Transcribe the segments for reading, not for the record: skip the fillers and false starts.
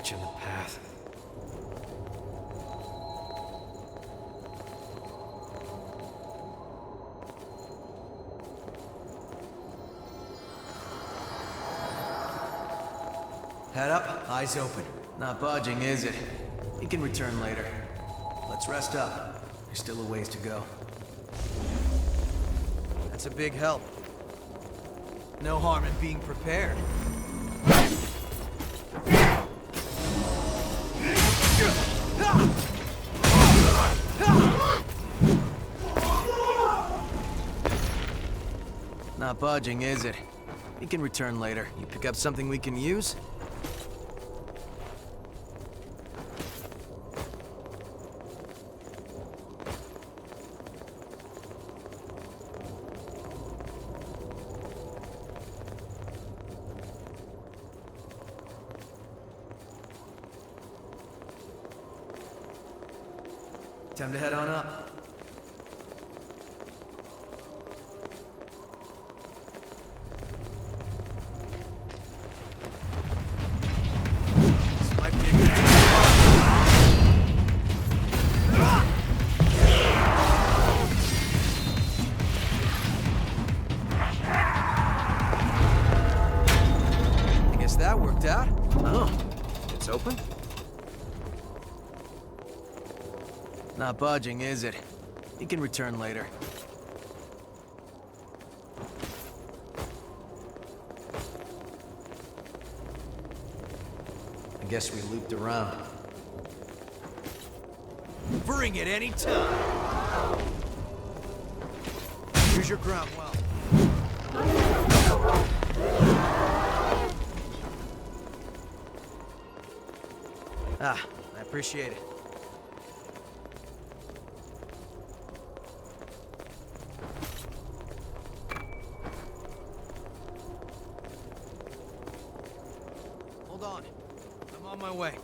branch in the path. Head up, eyes open. Not budging, is it? You can return later. Let's rest up. There's still a ways to go. That's a big help. No harm in being prepared. Not budging, is it? You can return later. You pick up something we can use? Time to head on up. This might be a good I guess that worked out. Oh, it's open? Not budging, is it? You can return later. I guess we looped around. Bring it any time. Use your ground well. Ah, I appreciate it. Hold on. I'm on my way.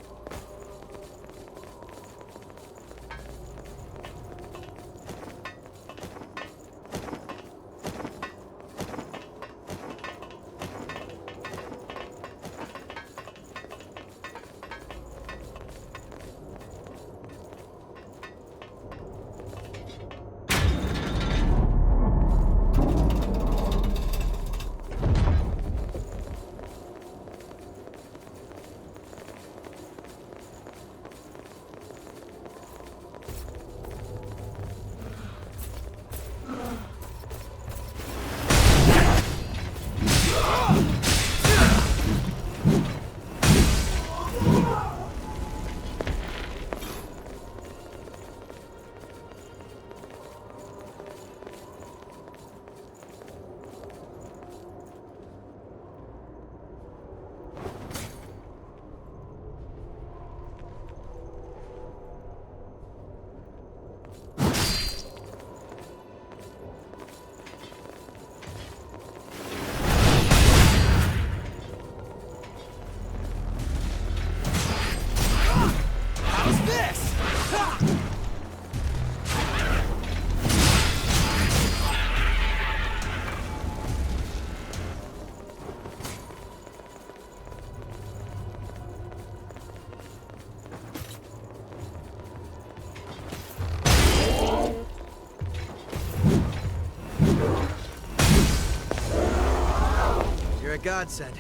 You're a godsend.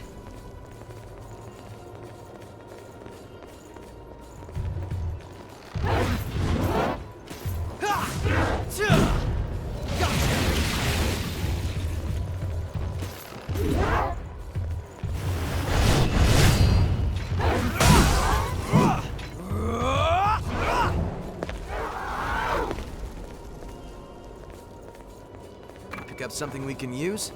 Pick up something we can use?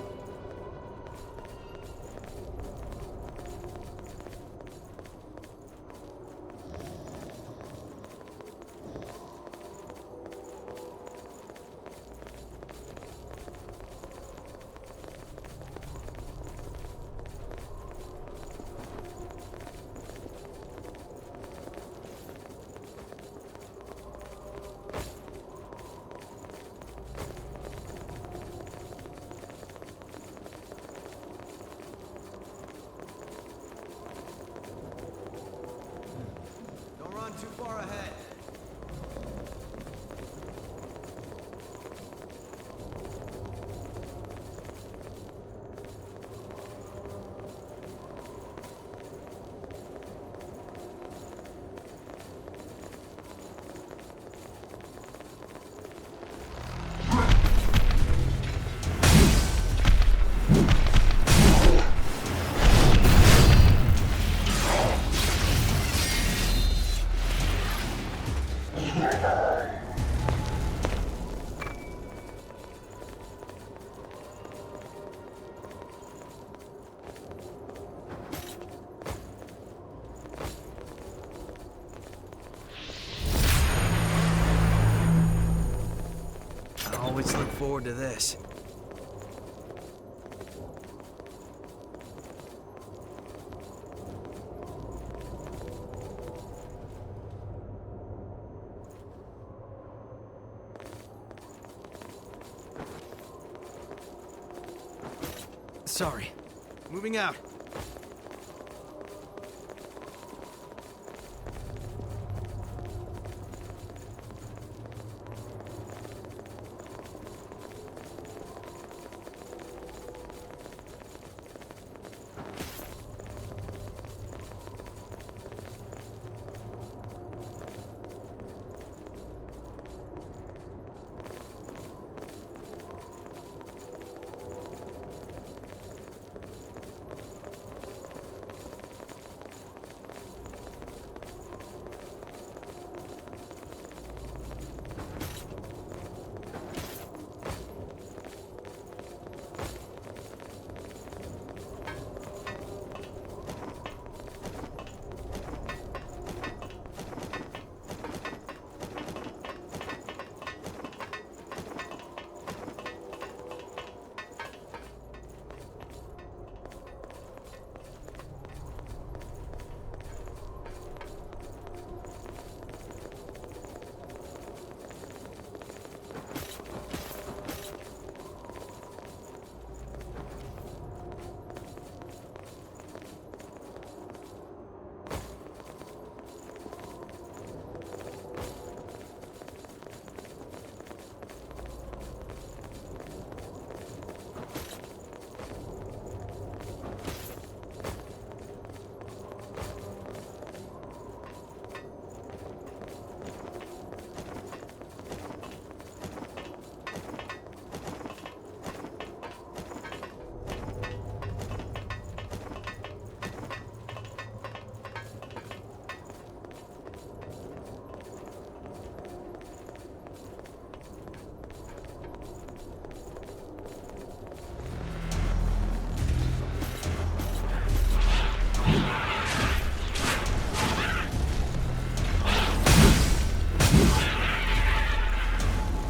forward to this. Sorry. Moving out.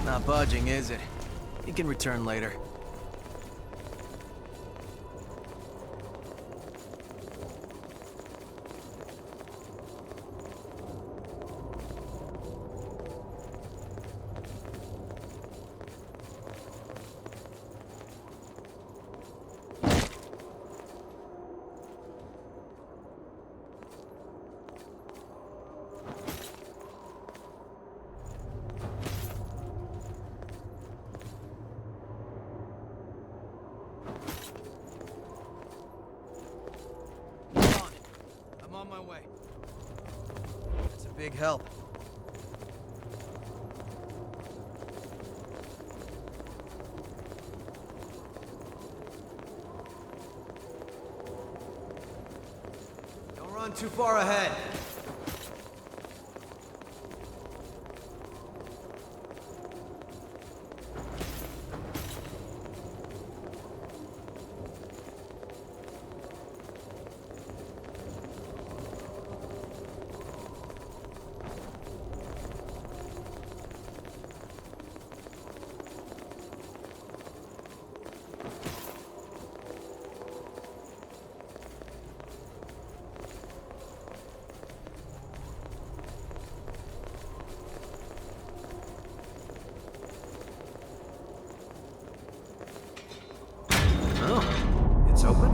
Not budging, is it? You can return later. On my way. That's a big help. Don't run too far ahead. Oh, it's open?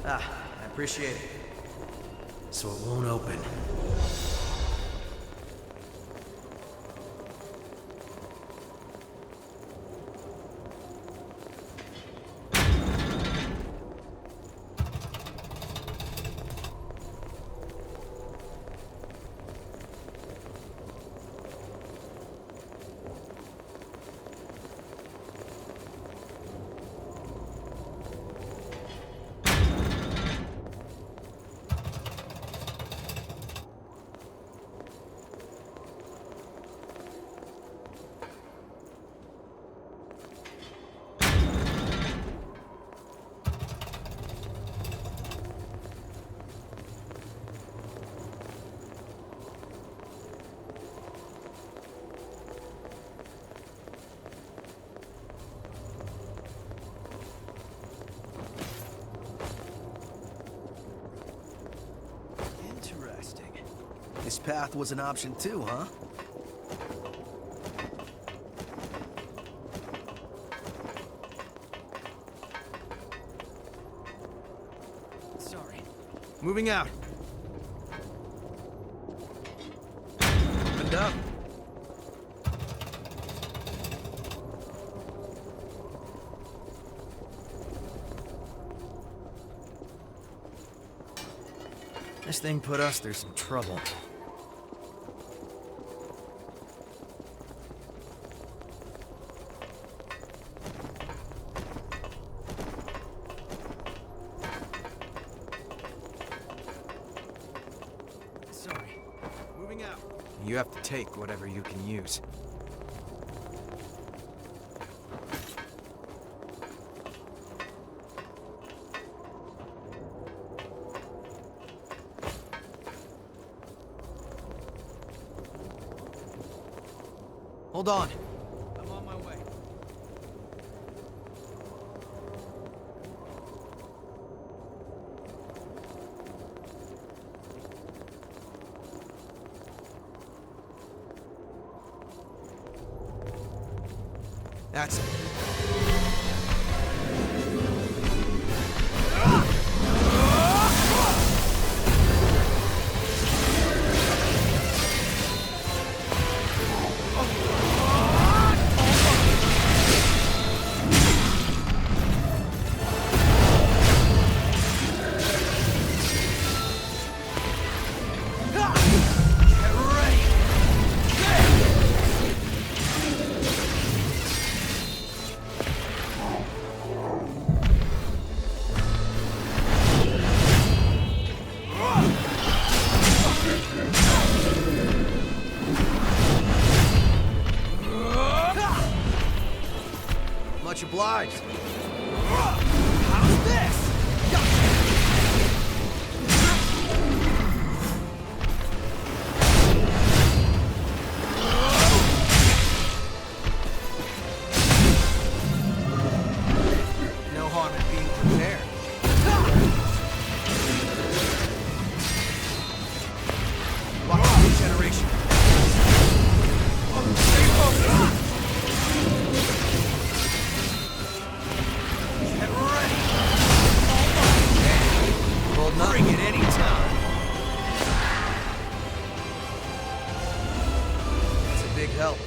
I appreciate it. So it won't open. This path was an option too, huh? Sorry. Moving out. Opened up. This thing put us through some trouble. Sorry. Moving out. You have to take whatever you can use. Hold on. I'm on my way. That's it. Much obliged. How's this? No harm in being prepared. Watch the regeneration. Stay focused. Bring it anytime. It's a big help.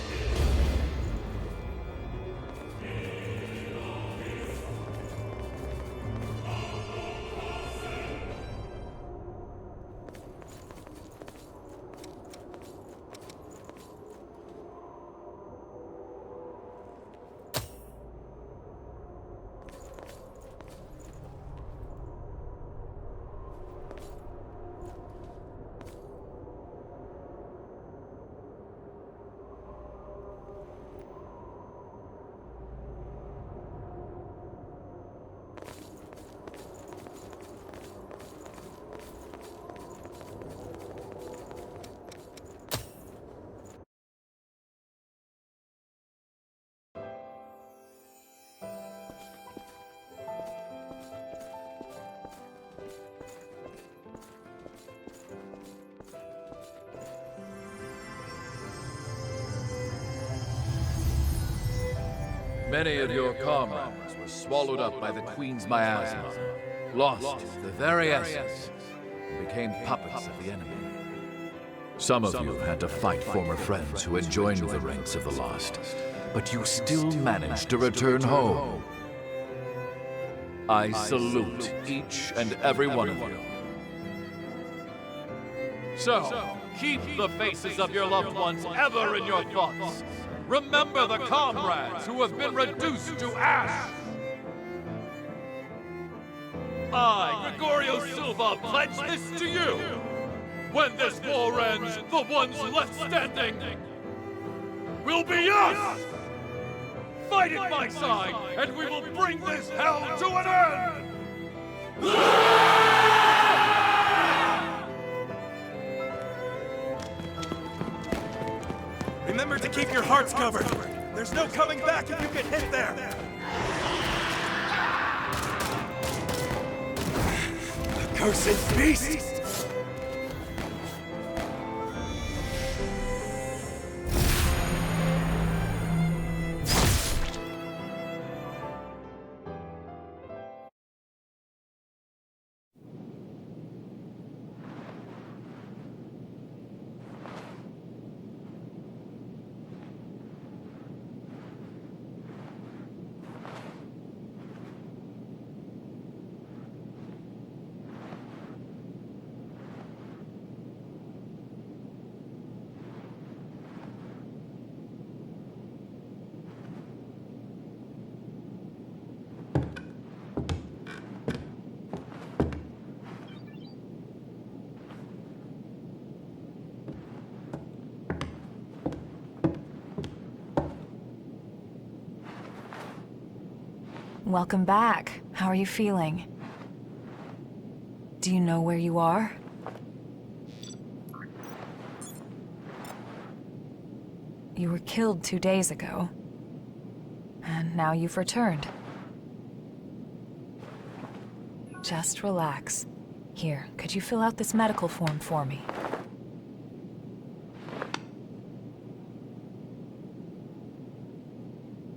Many of your comrades were swallowed up by the Queen's miasma, lost the very essence, and became puppets of the enemy. Some of you had to fight former friends who had joined the ranks of the Lost, but you still managed to return home. I salute each and every one of you. So, keep the faces of your loved ones ever in your thoughts. Remember the comrades who have been reduced to ash! I, Gregorio Silva, pledge this to you! When this war ends, the ones left standing will be us! Fight at my side, and we will bring this hell to an end! Remember to keep your hearts covered. There's no coming back if you get hit there. Accursed beast! Welcome back. How are you feeling? Do you know where you are? You were killed 2 days ago. And now you've returned. Just relax. Here, could you fill out this medical form for me?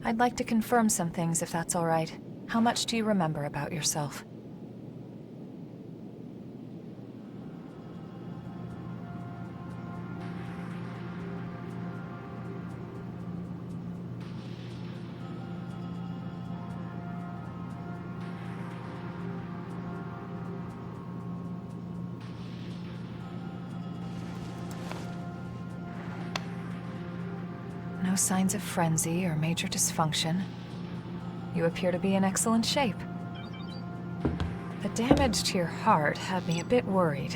I'd like to confirm some things, if that's all right. How much do you remember about yourself? No signs of frenzy or major dysfunction. You appear to be in excellent shape. The damage to your heart had me a bit worried.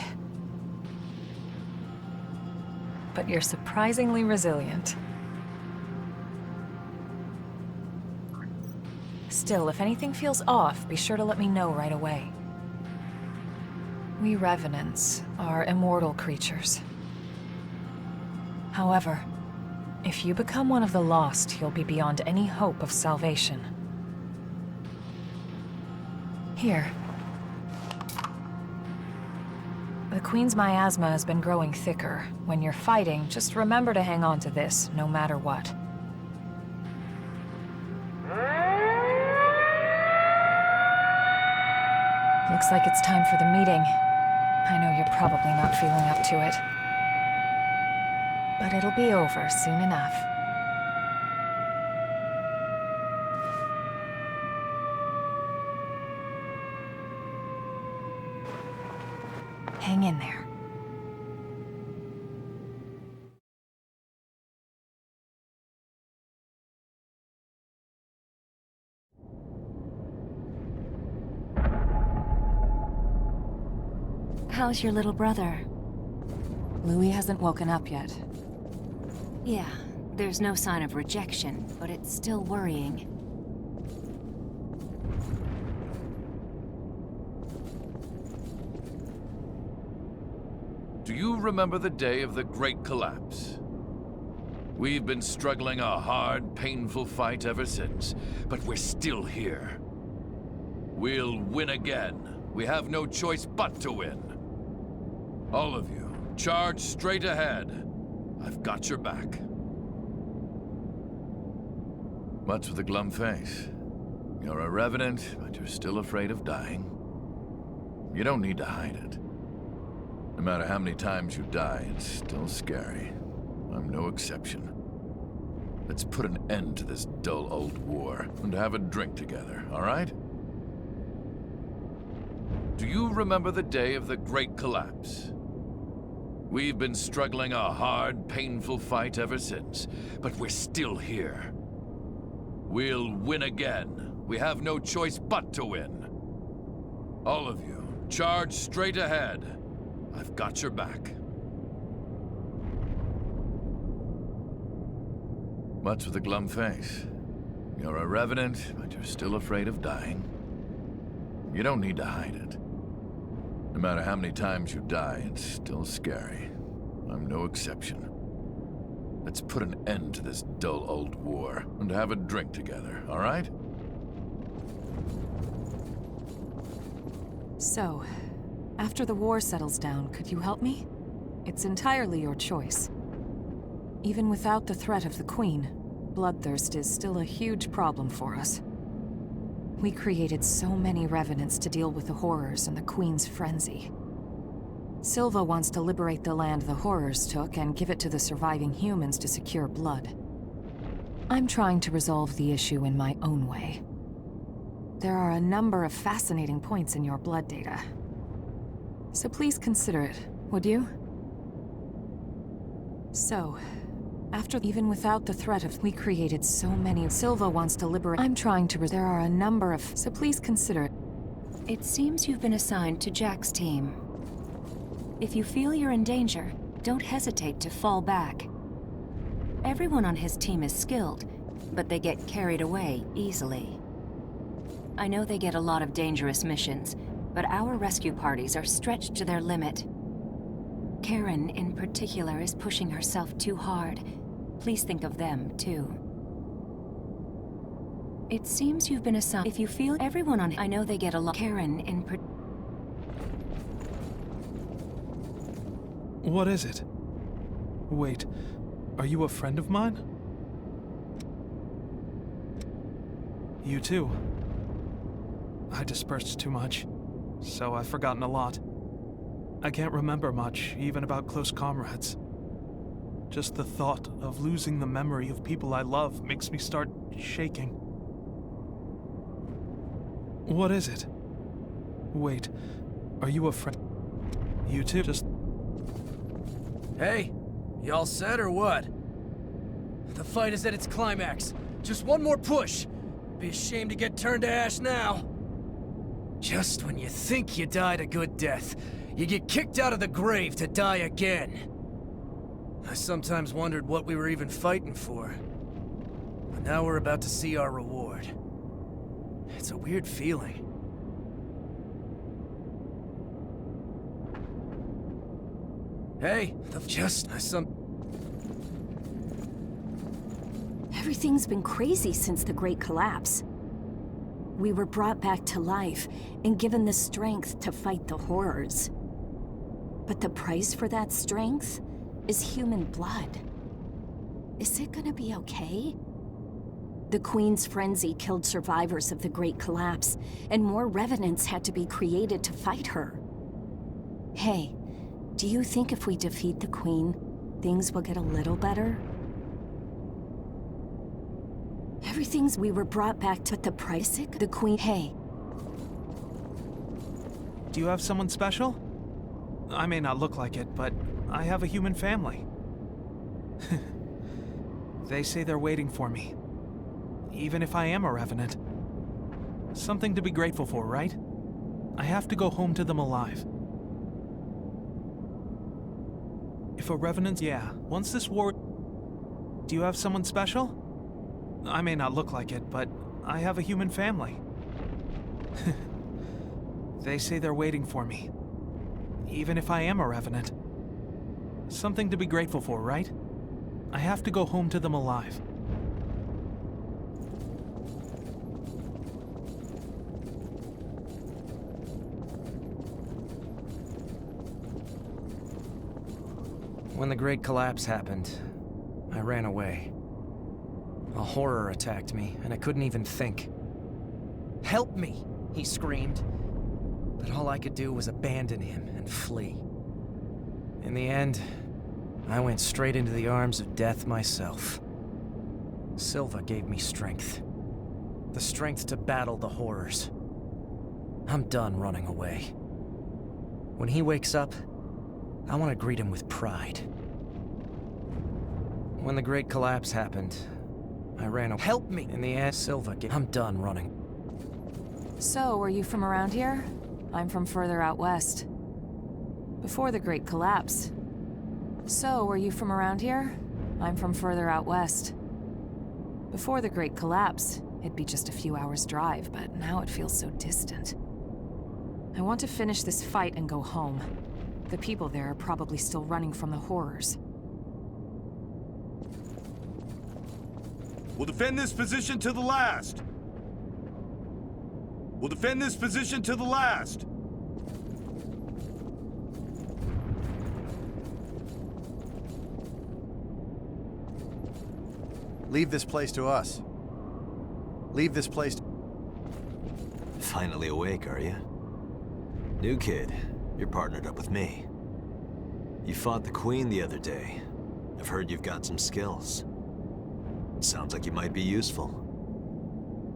But you're surprisingly resilient. Still, if anything feels off, be sure to let me know right away. We Revenants are immortal creatures. However, if you become one of the lost, you'll be beyond any hope of salvation. Here. The Queen's miasma has been growing thicker. When you're fighting, just remember to hang on to this, no matter what. Looks like it's time for the meeting. I know you're probably not feeling up to it. But it'll be over soon enough. Hang in there. How's your little brother? Louis hasn't woken up yet. Yeah, there's no sign of rejection, but it's still worrying. Do you remember the day of the Great Collapse? We've been struggling a hard, painful fight ever since, but we're still here. We'll win again. We have no choice but to win. All of you, charge straight ahead. I've got your back. What's with a glum face? You're a Revenant, but you're still afraid of dying. You don't need to hide it. No matter how many times you die, it's still scary. I'm no exception. Let's put an end to this dull old war and have a drink together, all right? Do you remember the day of the Great Collapse? We've been struggling a hard, painful fight ever since, but we're still here. We'll win again. We have no choice but to win. All of you, charge straight ahead. I've got your back. What's with a glum face? You're a Revenant, but you're still afraid of dying. You don't need to hide it. No matter how many times you die, it's still scary. I'm no exception. Let's put an end to this dull old war and have a drink together, all right? So, after the war settles down, could you help me? It's entirely your choice. Even without the threat of the Queen, bloodthirst is still a huge problem for us. We created so many Revenants to deal with the Horrors and the Queen's frenzy. Silva wants to liberate the land the Horrors took and give it to the surviving humans to secure blood. I'm trying to resolve the issue in my own way. There are a number of fascinating points in your blood data. So please consider it, would you? So, even without the threat of we created so many, Silva wants to liberate. I'm trying to. There are a number of. So please consider it. It seems you've been assigned to Jack's team. If you feel you're in danger, don't hesitate to fall back. Everyone on his team is skilled, but they get carried away easily. I know they get a lot of dangerous missions, but our rescue parties are stretched to their limit. Karen, in particular, is pushing herself too hard. Please think of them, too. It seems you've been assigned. If you feel everyone on... I know they get a lot... Karen, in particular... What is it? Wait, are you a friend of mine? You too. I dispersed too much, so I've forgotten a lot. I can't remember much, even about close comrades. Just the thought of losing the memory of people I love makes me start shaking. What is it? Wait, are you a friend? You too? Just... Hey, you all set or what? The fight is at its climax. Just one more push. Be ashamed to get turned to ash now. Just when you think you died a good death, you get kicked out of the grave to die again. I sometimes wondered what we were even fighting for. But now we're about to see our reward. It's a weird feeling. Hey, Everything's been crazy since the Great Collapse. We were brought back to life and given the strength to fight the horrors. But the price for that strength is human blood. Is it gonna be okay? The Queen's frenzy killed survivors of the Great Collapse, and more revenants had to be created to fight her. Hey, do you think if we defeat the Queen, things will get a little better? We were brought back to the price. The Queen. Hey. Do you have someone special? I may not look like it, but I have a human family. They say they're waiting for me. Even if I am a revenant. Something to be grateful for, right? I have to go home to them alive. If a revenant... Yeah, once this war... Do you have someone special? I may not look like it, but I have a human family. They say they're waiting for me. Even if I am a revenant. Something to be grateful for, right? I have to go home to them alive. When the Great Collapse happened, I ran away. A horror attacked me, and I couldn't even think. "Help me!" he screamed. But all I could do was abandon him and flee. In the end, I went straight into the arms of death myself. Silva gave me strength. The strength to battle the horrors. I'm done running away. When he wakes up, I want to greet him with pride. When the Great Collapse happened, I ran away. "Help me!" In the end, Silva gave... I'm done running. So, are you from around here? I'm from further out west. Before the Great Collapse. So, are you from around here? I'm from further out west. Before the Great Collapse, it'd be just a few hours' drive, but now it feels so distant. I want to finish this fight and go home. The people there are probably still running from the horrors. We'll defend this position to the last. We'll defend this position to the last. Leave this place to us. Leave this place to... Finally awake, are you? New kid, you're partnered up with me. You fought the Queen the other day. I've heard you've got some skills. Sounds like you might be useful.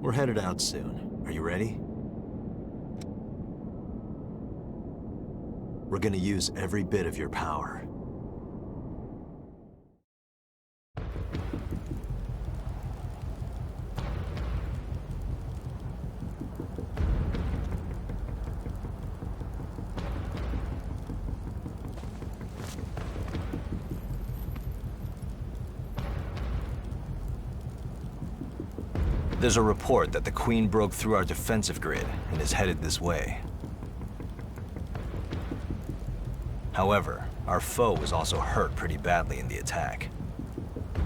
We're headed out soon. Are you ready? We're gonna use every bit of your power. There's a report that the Queen broke through our defensive grid and is headed this way. However, our foe was also hurt pretty badly in the attack.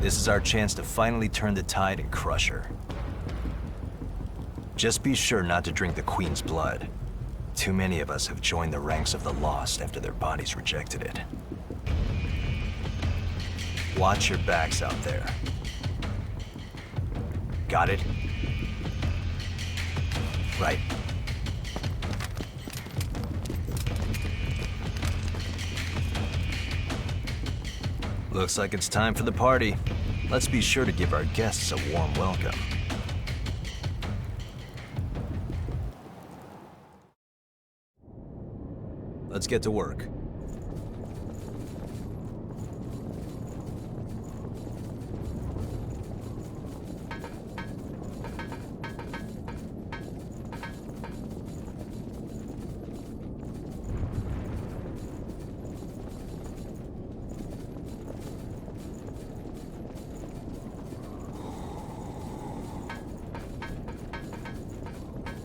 This is our chance to finally turn the tide and crush her. Just be sure not to drink the Queen's blood. Too many of us have joined the ranks of the Lost after their bodies rejected it. Watch your backs out there. Got it? Right. Looks like it's time for the party. Let's be sure to give our guests a warm welcome. Let's get to work.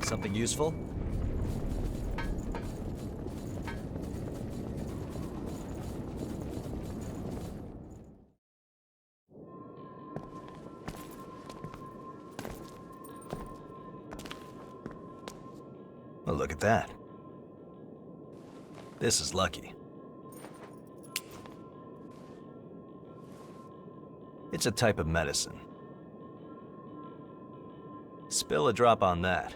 Something useful? Well, look at that. This is lucky. It's a type of medicine. Spill a drop on that.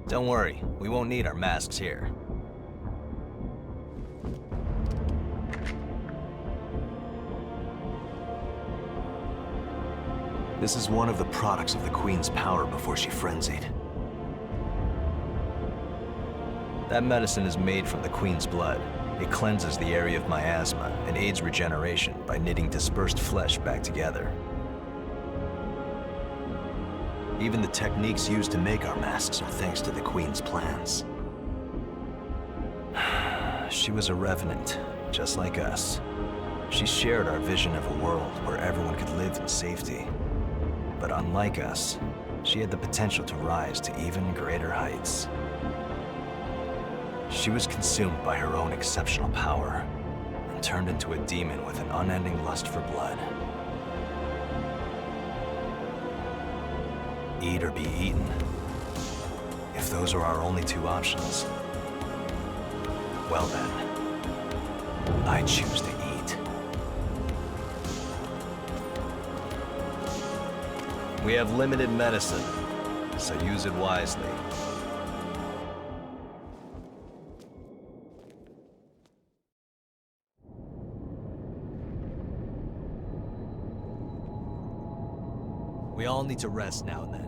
Don't worry, we won't need our masks here. This is one of the products of the Queen's power before she frenzied. That medicine is made from the Queen's blood. It cleanses the area of miasma and aids regeneration by knitting dispersed flesh back together. Even the techniques used to make our masks are thanks to the Queen's plans. She was a revenant, just like us. She shared our vision of a world where everyone could live in safety. But unlike us, she had the potential to rise to even greater heights. She was consumed by her own exceptional power and turned into a demon with an unending lust for blood. Eat or be eaten. If those are our only two options, well then, I choose to eat. We have limited medicine, so use it wisely. We all need to rest now and then.